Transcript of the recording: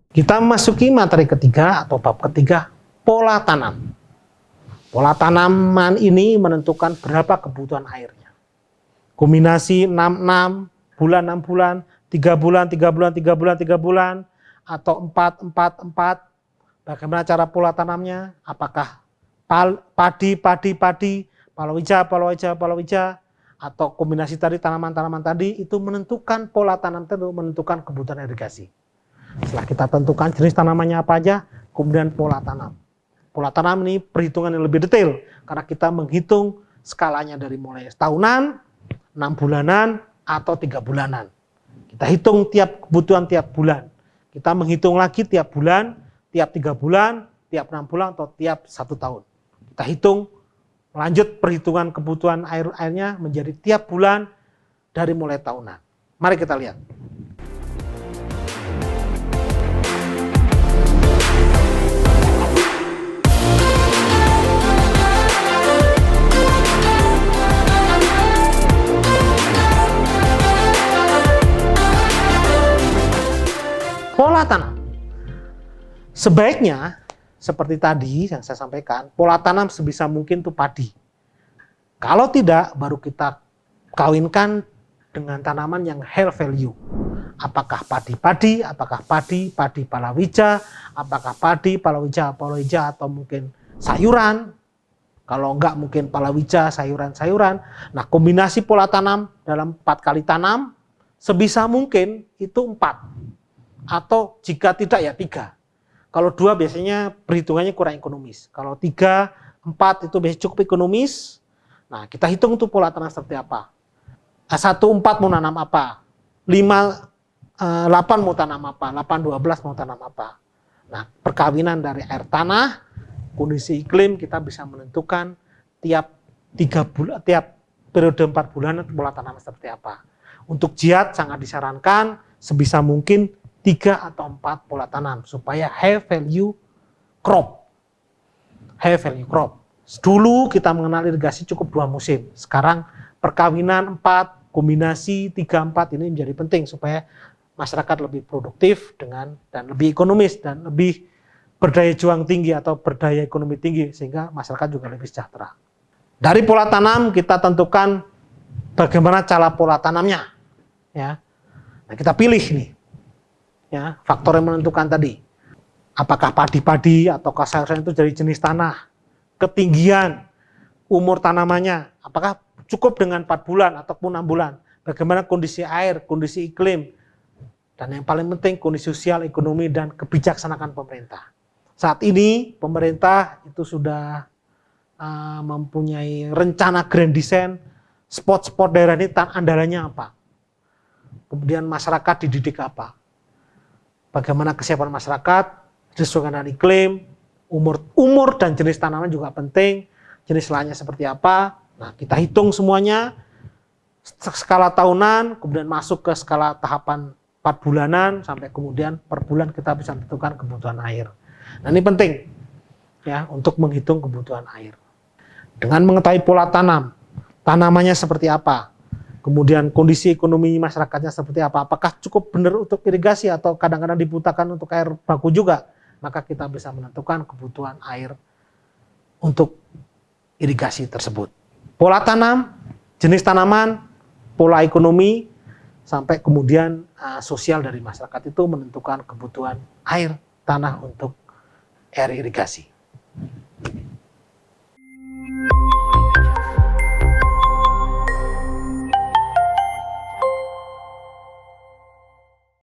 Kita memasuki materi ketiga atau bab ketiga, pola tanam. Pola tanaman ini menentukan berapa kebutuhan airnya. Kombinasi 6-6, bulan 6 bulan, 3 bulan, 3 bulan, 3 bulan, 3 bulan, atau 4-4-4. Bagaimana cara pola tanamnya? Apakah padi, palawija, atau kombinasi tadi tanaman-tanaman tadi, itu menentukan pola tanam itu, menentukan kebutuhan irigasi. Setelah kita tentukan jenis tanamannya apa aja, kemudian pola tanam. Pola tanam ini perhitungan yang lebih detail, karena kita menghitung skalanya dari mulai tahunan, 6 bulanan, atau 3 bulanan. Kita hitung tiap kebutuhan tiap bulan. Kita menghitung lagi tiap bulan, tiap 3 bulan, tiap 6 bulan, atau tiap 1 tahun. Kita hitung, lanjut perhitungan kebutuhan airnya menjadi tiap bulan dari mulai tahunan. Mari kita lihat. Pola tanam. Sebaiknya, seperti tadi yang saya sampaikan, pola tanam sebisa mungkin itu padi. Kalau tidak, baru kita kawinkan dengan tanaman yang high value. Apakah padi-padi, apakah padi palawija, apakah padi, palawija, atau mungkin sayuran. Kalau enggak, mungkin palawija, sayuran-sayuran. Nah, kombinasi pola tanam dalam 4 kali tanam, sebisa mungkin itu 4. Atau jika tidak ya 3. Kalau 2 biasanya perhitungannya kurang ekonomis. Kalau 3, 4 itu biasanya cukup ekonomis. Nah, kita hitung tuh pola tanam seperti apa. 1, 4 mau tanam apa. 5, 8 mau tanam apa. 8, 12 mau tanam apa. Nah, perkawinan dari air tanah, kondisi iklim, kita bisa menentukan tiap 3 bulan, tiap periode 4 bulan pola tanam seperti apa. Untuk jihad sangat disarankan sebisa mungkin 3 atau 4 pola tanam supaya high value crop. High value crop. Dulu kita mengenal irigasi cukup 2 musim. Sekarang perkawinan 4, kombinasi 3, 4 ini menjadi penting supaya masyarakat lebih produktif dan lebih ekonomis dan lebih berdaya juang tinggi atau berdaya ekonomi tinggi sehingga masyarakat juga lebih sejahtera. Dari pola tanam kita tentukan bagaimana cara pola tanamnya. Ya. Nah, kita pilih nih. Ya, faktor yang menentukan tadi. Apakah padi-padi atau sayuran itu dari jenis tanah, ketinggian, umur tanamannya, apakah cukup dengan 4 bulan ataupun 6 bulan, bagaimana kondisi air, kondisi iklim, dan yang paling penting kondisi sosial, ekonomi, dan kebijaksanaan pemerintah. Saat ini pemerintah itu sudah mempunyai rencana grand design, spot-spot daerah ini andalannya apa, kemudian masyarakat dididik apa. Bagaimana kesiapan masyarakat, sesuai dengan iklim, umur dan jenis tanaman juga penting, jenis lahannya seperti apa. Nah, kita hitung semuanya, skala tahunan, kemudian masuk ke skala tahapan 4 bulanan, sampai kemudian per bulan kita bisa menentukan kebutuhan air. Nah, ini penting ya untuk menghitung kebutuhan air. Dengan mengetahui pola tanam, tanamannya seperti apa, kemudian kondisi ekonomi masyarakatnya seperti apa, apakah cukup benar untuk irigasi atau kadang-kadang dibutuhkan untuk air baku juga, maka kita bisa menentukan kebutuhan air untuk irigasi tersebut. Pola tanam, jenis tanaman, pola ekonomi, sampai kemudian sosial dari masyarakat itu menentukan kebutuhan air tanah untuk air irigasi.